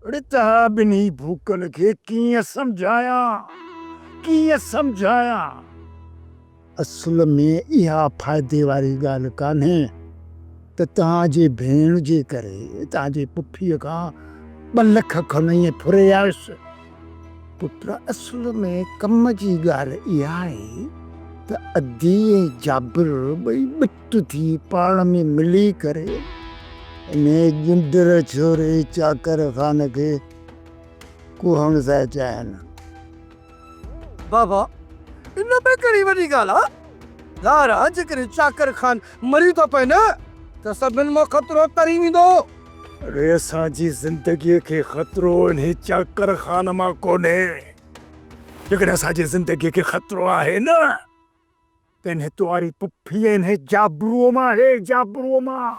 अरे ता बिनी भूकल के कीअं समझाया असल में इहा फ़ाइदे वारी ॻाल्हि कान्हे त तव्हांजे भेण जे करे तव्हांजे पुफीअ खां 2 लख खनि ईअं फुरे आयुसि। पुत्र असल में कम जी ॻाल्हि इहा आहे त अदी ऐं जाबिर ॿई ॿिट थी पाण में मिली करे इन ॻुंडर छोरे चाकर ख़ान खे कुहण था चाहिनि। बाबा इन में कहिड़ी वॾी ॻाल्हि आहे? यार जेकॾहिं चाकर ख़ान मरी थो पए न त सभिनि मां ख़तरो तरी वेंदो। अरे असांजी ज़िंदगीअ खे ख़तरो इन चाकर ख़ान मां कोन्हे। जेकॾहिं असांजी ज़िंदगीअ खे ख़तरो आहे न त इन तुम्हारी पुफी इन जाबरूअ मां आहे, जाबरूअ मां।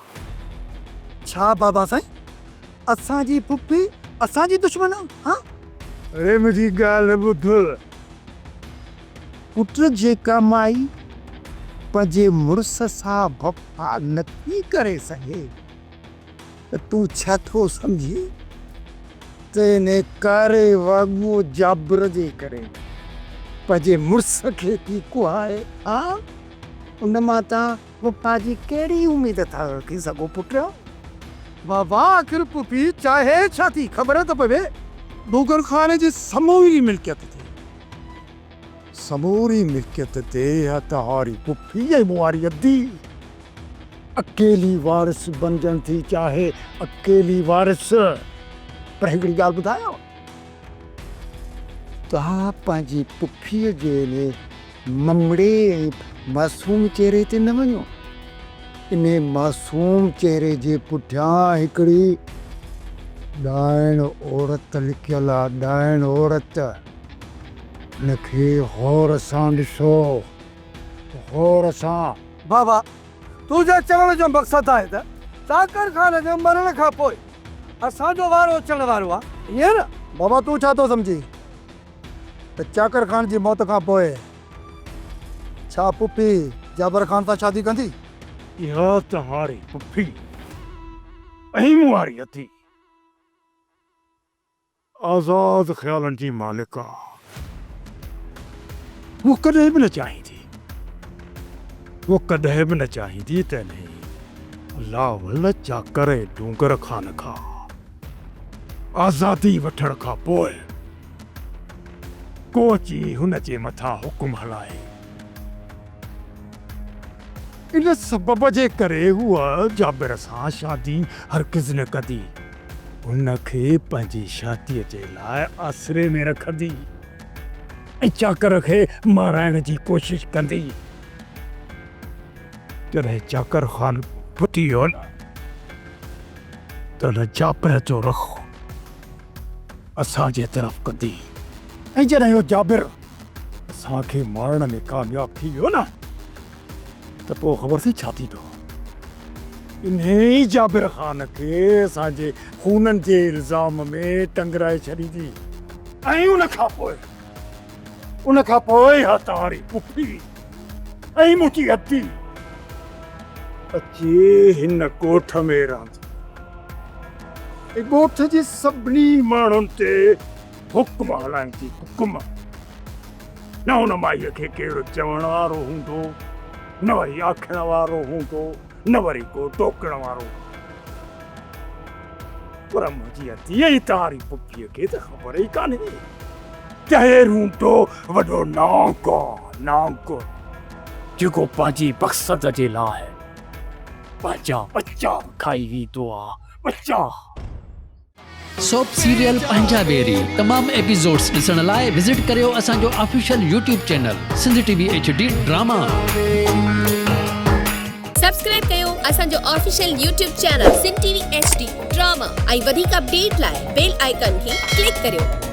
छा बाबा साईं, असांजी पुफी असांजी दुश्मन आहे? हाँ अरे मुंहिंजी ॻाल्हि ॿुध। पुट जेका माई पंहिंजे मुड़ुस सां वफ़ा नथी करे सघे त तूं छा थो सम्झी त इन कारे वाॻुओ जाबिर जे करे पंहिंजे मुड़ुस खे थी कुहाए? हा, उन मां तव्हां वफ़ा जी कहिड़ी उमेद था रखी सघो पुट? बाबा आख़िर पुफी चाहे छा थी ख़बर त पवे। भूकर ख़ान जी समूरी मिल्कियत ते समूरी मिल्कियत ते या तव्हारी पुफी ऐं मुआरी अदी अकेली वारिस बणजण थी चाहे, अकेली वारिस। पर हिकिड़ी ॻाल्हि ॿुधायो, तव्हां पंहिंजी पुफीअ जे ममड़े ऐं मासूम चेहरे ते न वञो। इन मासूम चेहरे जे पुठियां हिकिड़ी ॾाइण औरत लिकियल आहे, ॾाइण औरत। उनखे गौर सां ॾिसो, गौर सां। बाबा तुंहिंजे चवण जो मक़सदु आहे त चाकर ख़ान जे मरण खां पोइ असांजो वारो अचण वारो आहे, ईअं न? बाबा तूं छा थो सम्झी त चाकर ख़ान जी मौत खां पोइ छा पुफी जाबिर ख़ान सां शादी कंदी? इहा तव्हारी पुफी ऐं मुआरी अथी आज़ाद ख़्यालनि जी मालिका। वो कॾहिं बि न चाहींदी त लावल चाकर ऐं डूंगर ख़ान खां आज़ादी वठण खां पोइ को अची हुन जे मथां हुकुम हलाए। इन सबब जे करे हूअ जाबिर सां शादी हरगिज़ न कंदी। उनखे पंहिंजी शादीअ जे लाइ आसरे में रखंदी ऐं चाकर खे माराइण जी कोशिश कंदी। जॾहिं चाकर ख़ान फुटी वियो न त जाबिर जो रुख़ असांजे तरफ़ कंदी ऐं जॾहिं इहो जाबिर असांखे मारण में कामयाब थी वियो न त पोइ ख़बर थी छा थींदो? इन्हे जाबिर ख़ान खे असांजे खूननि जे इल्ज़ाम में टंगराए छॾींदी ऐं उन खां पोइ हा तव्हारी पुफी ऐं मुंहिंजी अदी अची हिन ॻोठ में रहंदी ऐं ॻोठ जे सभिनी माण्हुनि ते हुकुम हलाईंदी। हुकुम न हुन माईअ खे केरु चवण वारो हूंदो, न वरी आखण वारो हूंदो, न वरी को टोकण वारो। पर मुंहिंजी अदी ऐं तव्हारी पुफीअ खे त ख़बर ई कान्हे। केरु हूंदो वॾो नांग जेको पंहिंजी मक़सद जे लाइ पंहिंजा बच्चा खाई वेंदो आहे, बच्चा। सोप सीरियल पंजाबेरी तमाम एपिसोड्स ॾिसण लाइ विज़िट करियो असांजो official YouTube channel Sindh TV HD drama. Subscribe कयो असांजो official YouTube channel Sindh TV HD drama ऐं वधीक अपडेट लाइ बेल आइकन खे क्लिक करियो।